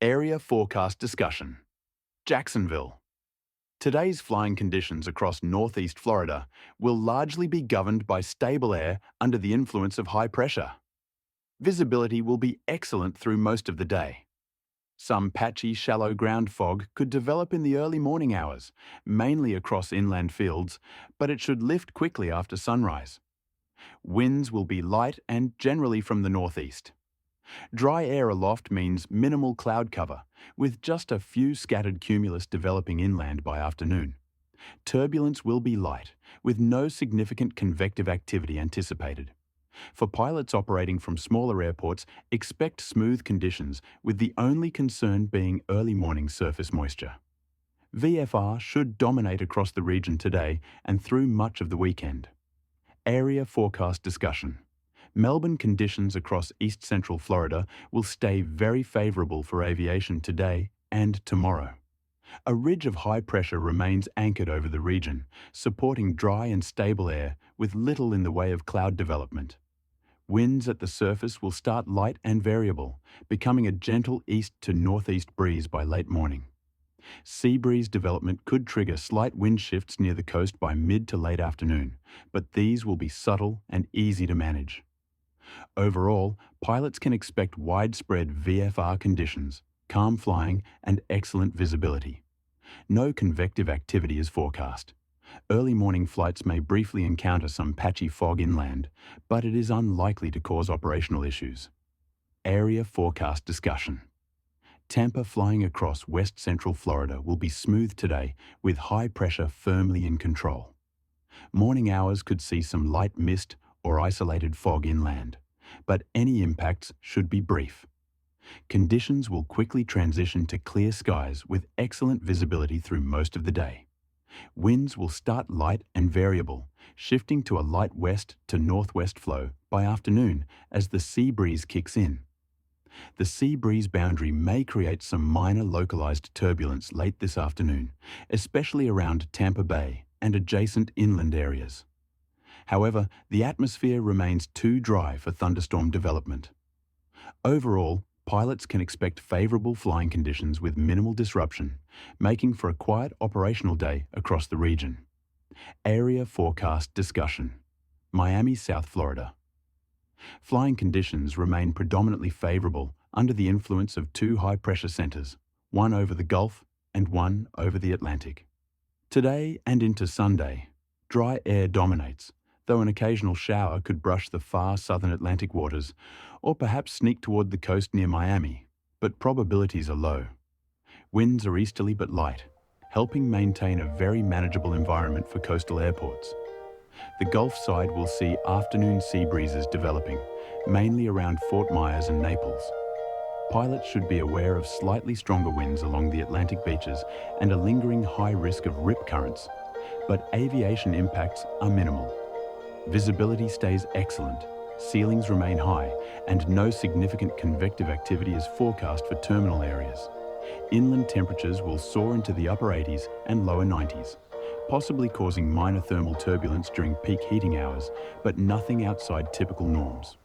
Area forecast discussion. Jacksonville. Today's flying conditions across northeast Florida will largely be governed by stable air under the influence of high pressure. Visibility will be excellent through most of the day. Some patchy, shallow ground fog could develop in the early morning hours, mainly across inland fields, but it should lift quickly after sunrise. Winds will be light and generally from the northeast. Dry air aloft means minimal cloud cover, with just a few scattered cumulus developing inland by afternoon. Turbulence will be light, with no significant convective activity anticipated. For pilots operating from smaller airports, expect smooth conditions, with the only concern being early morning surface moisture. VFR should dominate across the region today and through much of the weekend. Area forecast discussion. Melbourne conditions across east central Florida will stay very favourable for aviation today and tomorrow. A ridge of high pressure remains anchored over the region, supporting dry and stable air with little in the way of cloud development. Winds at the surface will start light and variable, becoming a gentle east to northeast breeze by late morning. Sea breeze development could trigger slight wind shifts near the coast by mid to late afternoon, but these will be subtle and easy to manage. Overall, pilots can expect widespread VFR conditions, calm flying, and excellent visibility. No convective activity is forecast. Early morning flights may briefly encounter some patchy fog inland, but it is unlikely to cause operational issues. Area forecast discussion. Tampa flying across west central Florida will be smooth today, with high pressure firmly in control. Morning hours could see some light mist or isolated fog inland, but any impacts should be brief. Conditions will quickly transition to clear skies with excellent visibility through most of the day. Winds will start light and variable, shifting to a light west to northwest flow by afternoon as the sea breeze kicks in. The sea breeze boundary may create some minor localized turbulence late this afternoon, especially around Tampa Bay and adjacent inland areas. However, the atmosphere remains too dry for thunderstorm development. Overall, pilots can expect favorable flying conditions with minimal disruption, making for a quiet operational day across the region. Area forecast discussion. Miami, South Florida. Flying conditions remain predominantly favorable under the influence of two high-pressure centers, one over the Gulf and one over the Atlantic. Today and into Sunday, dry air dominates, though an occasional shower could brush the far southern Atlantic waters or perhaps sneak toward the coast near Miami, but probabilities are low. Winds are easterly but light, helping maintain a very manageable environment for coastal airports. The Gulf side will see afternoon sea breezes developing, mainly around Fort Myers and Naples. Pilots should be aware of slightly stronger winds along the Atlantic beaches and a lingering high risk of rip currents, but aviation impacts are minimal. Visibility stays excellent, ceilings remain high, and no significant convective activity is forecast for terminal areas. Inland temperatures will soar into the upper 80s and lower 90s, possibly causing minor thermal turbulence during peak heating hours, but nothing outside typical norms.